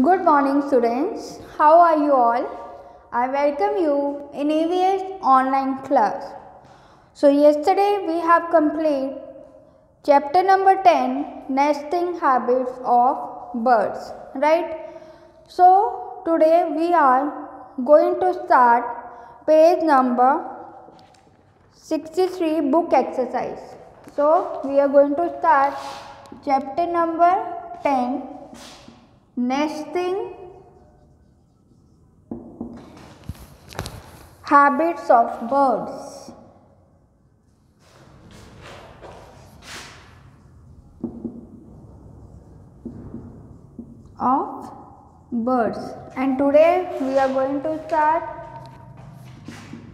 Good morning students. How are you all? I welcome you in EVS online class. So yesterday we have completed chapter number 10, nesting habits of birds, right? So today we are going to start page number 63 book exercise. So we are going to start chapter number 10, nesting habits of birds. And today we are going to start.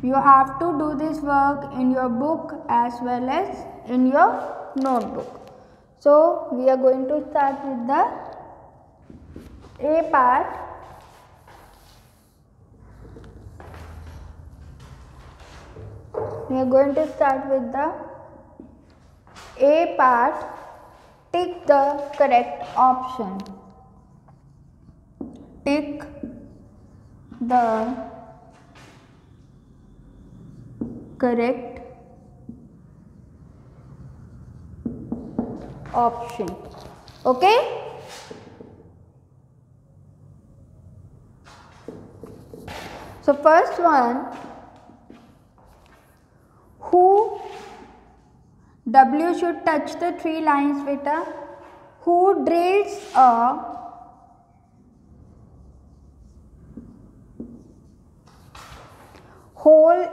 You have to do this work in your book as well as in your notebook. So we are going to start with the A part. We are going to start with the A part. Tick the correct option. Tick the correct option. Okay? So first one, who W should touch the three lines beta. Who drills a hole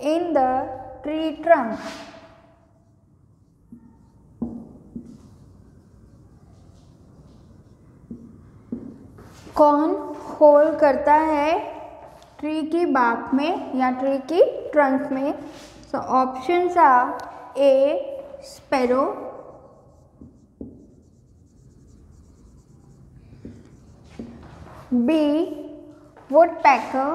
in the tree trunk? कौन whole करता है tree की बाक में या tree की trunk में? So options are A sparrow, B woodpecker,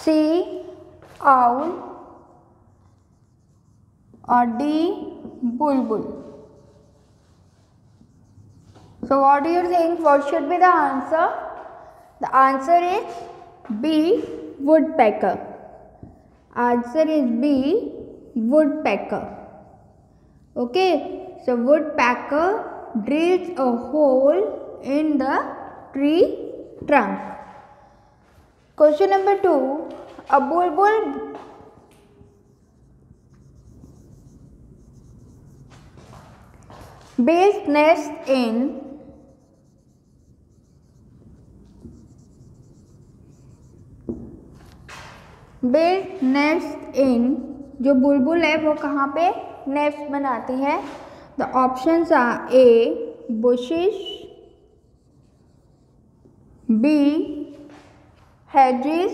C owl or D bulbul. So what do you think? What should be the answer? The answer is B woodpecker. Answer is B woodpecker. Okay. So woodpecker drills a hole in the tree trunk. Question number 2. A bulbul builds nest in जो बुलबुल है वो कहाँ पे nest बनाती है? The options are A bushes, B hedges,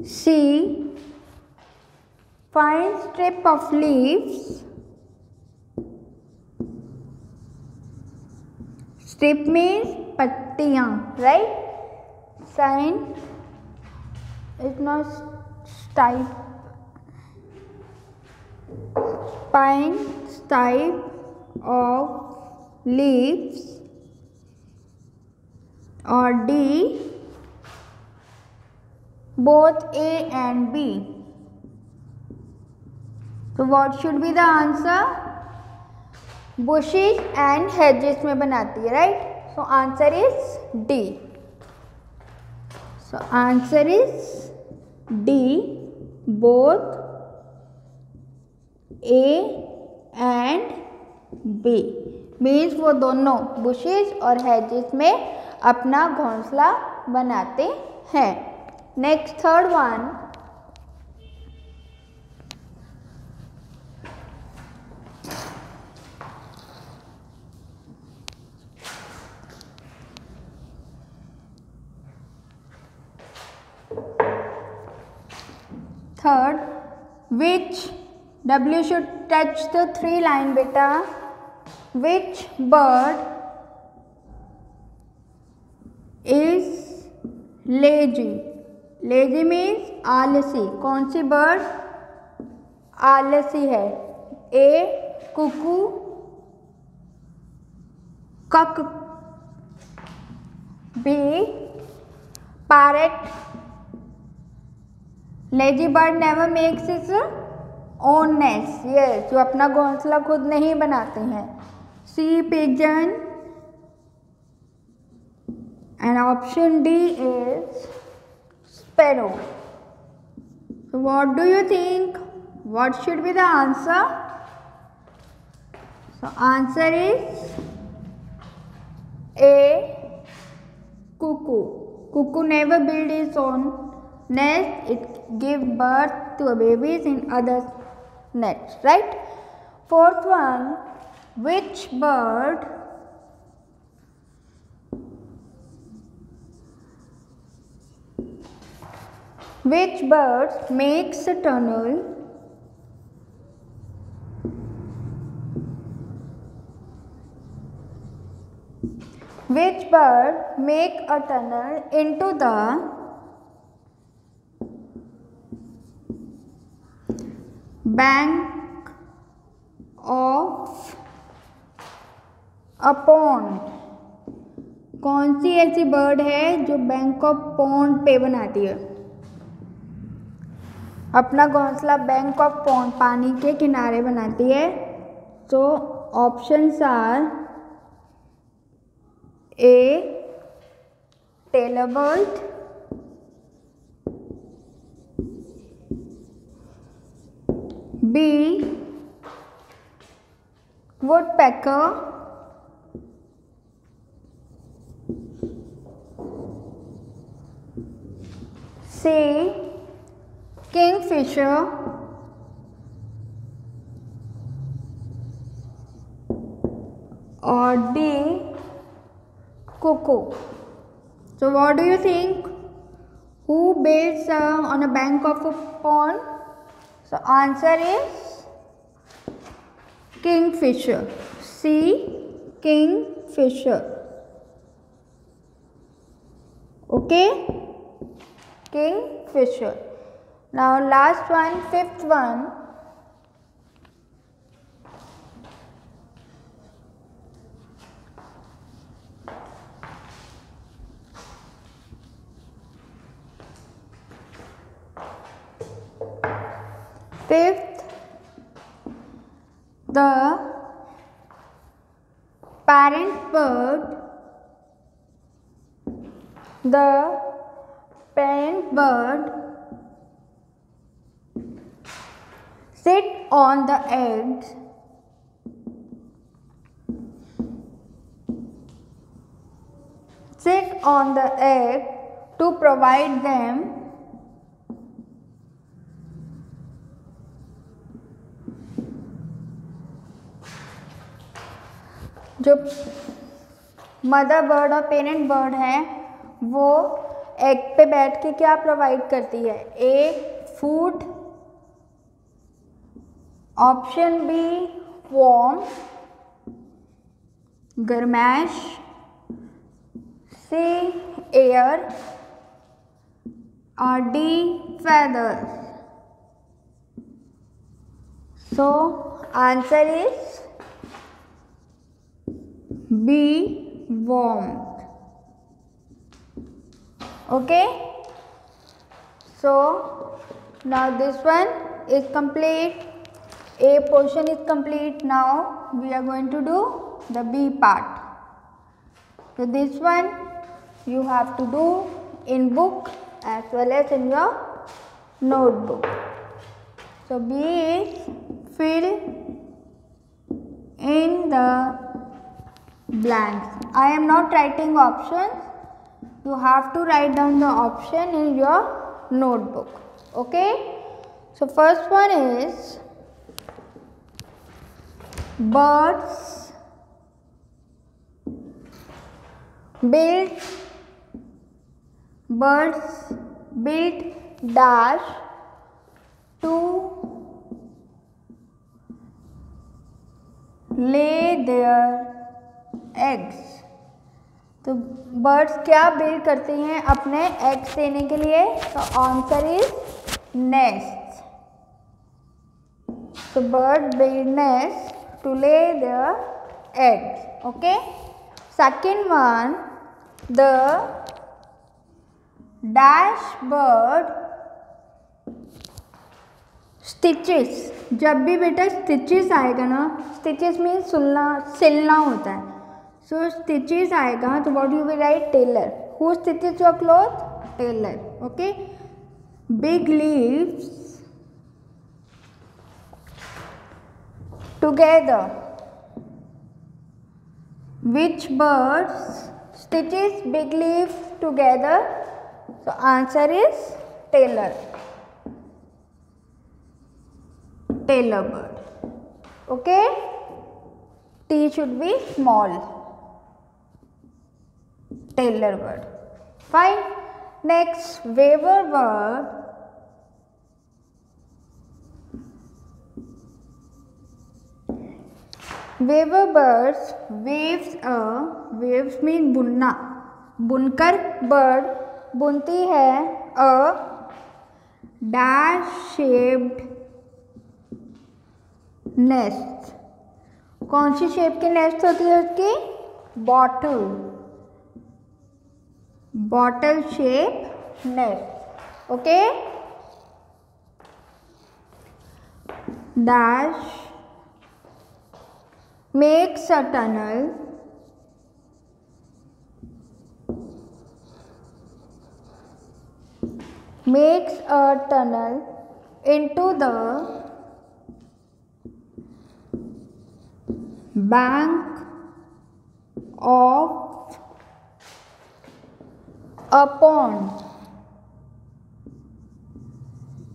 C fine strip of leaves. Strip means पत्तियाँ, right? Sign is not stipe. Fine stripe of leaves, or D both A and B. So what should be the answer? Bushes and hedges में बनाती है, right? So answer is D. So answer is D, both A and B. Means वो दोनों bushes और hedges में अपना घोंसला बनाते हैं. Next, third one. Third, which W should touch the 3 line beta. Which bird is lazy? Lazy means आलसी. कौन सी bird आलसी है? A कुकू, कक. B parrot. Lazy bird never makes its own nest. Yes, जो अपना घोंसला खुद नहीं बनाते हैं. C pigeon. And option D is sparrow. So what do you think? What should be the answer? So answer is A cuckoo. Cuckoo never build its own nest. It give birth to a babies in others' nests, right? Fourth one, which bird makes a tunnel into the bank of a pond? कौन सी ऐसी bird है जो bank of pond पे बनाती है? अपना घोंसला bank of pond, पानी के किनारे बनाती है. तो options are A tailor bird, B woodpecker, C kingfisher, or D cuckoo. So what do you think? Who builds on a bank of a pond? So answer is kingfisher. C kingfisher. Okay, kingfisher. Now last one, fifth one. Fifth, the parent bird sit on the eggs to provide them जो mother bird और parent bird है वो egg पे बैठ के क्या provide करती है? A food, option B warm गर्मैश, सी एयर और D feathers. So answer is B warmth. Okay, so now this one is complete. A portion is complete. Now we are going to do the B part. So this one you have to do in book as well as in your notebook. So B is fill in the blanks. I am not writing options. You have to write down the option in your notebook. Okay. So first one is birds build dash to lay their eggs. तो birds क्या build करती हैं अपने eggs देने के लिए? तो answer is nest. So bird build nest to lay their eggs. Okay. Second one, the dash bird stitches. जब भी बेटा stitches आएगा ना, stitches means सिलना होता है. So stitches आएगा तो what you will write? Tailor. Who stitches your cloth? Tailor. Okay. Big leaves together. Which birds stitches big leaves together? So answer is tailor. Tailor bird. Okay. T should be small. Tailor bird. Fine. Next, weaver bird. Weaver birds waves mean बुनना. बुनकर bird बुनती है a dash shaped nest. कौन सी shape की nest होती है उसकी? Bottle shape nest. Okay. dash makes a tunnel into the bank of a pond.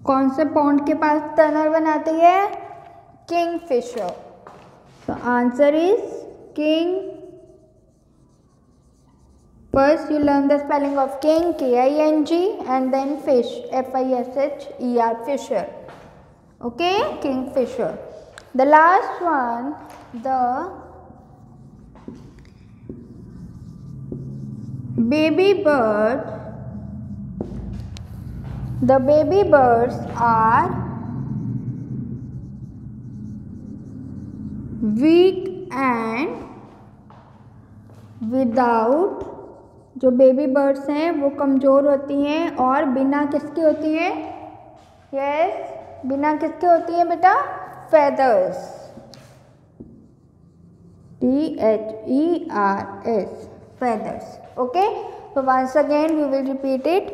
कौन से पॉन्ड के पास टनल बनाती है? Kingfisher. So answer is king. First you learn the spelling of king, K-I-N-G, and then fish, F-I-S-H-E-R, fisher. Okay, kingfisher. The last one, the baby bird. The baby birds are weak and without. जो baby birds हैं वो कमज़ोर होती हैं और बिना किसकी होती हैं? यस, बिना किसके होती हैं बेटा? feathers. T-H-E-R-S, feathers. Okay, so once again we will repeat it.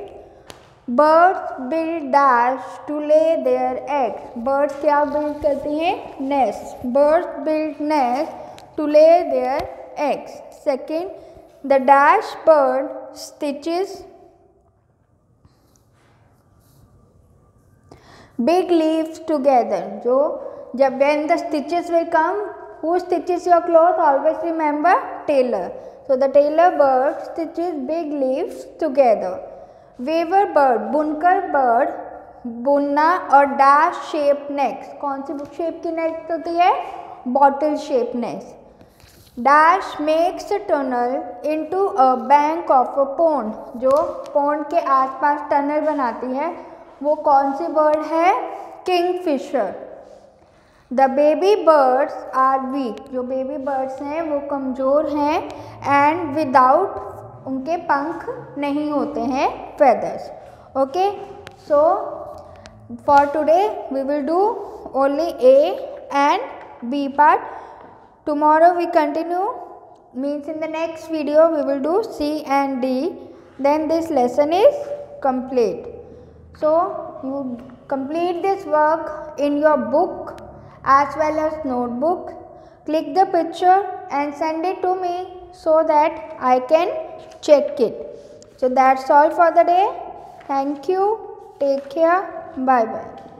Birds build dash to lay their eggs. Birds क्या build करती हैं? Nest. Birds build nest to lay their eggs. Second, the dash bird stitches big leaves together. जो जब when the stitches will come, who stitches your cloth? Always remember tailor. So the tailor bird stitches big leaves together. Weaver bird, बुनकर bird, बुनना और dash shape nest. कौन सी shape की nest होती है? Bottle shape nest. Dash makes a tunnel into a bank of a pond. जो pond के आसपास टनल बनाती है वो कौन सी बर्ड है? Kingfisher. The baby birds are weak. जो बेबी बर्ड्स हैं वो कमज़ोर हैं and without, उनके पंख नहीं होते हैं, feathers. Okay, so for today we will do only A and B part. Tomorrow we continue, means in the next video we will do C and D. Then this lesson is complete. So you complete this work in your book as well as notebook. Click the picture and send it to me so that I can check it. So that's all for the day. Thank you. Take care. Bye bye.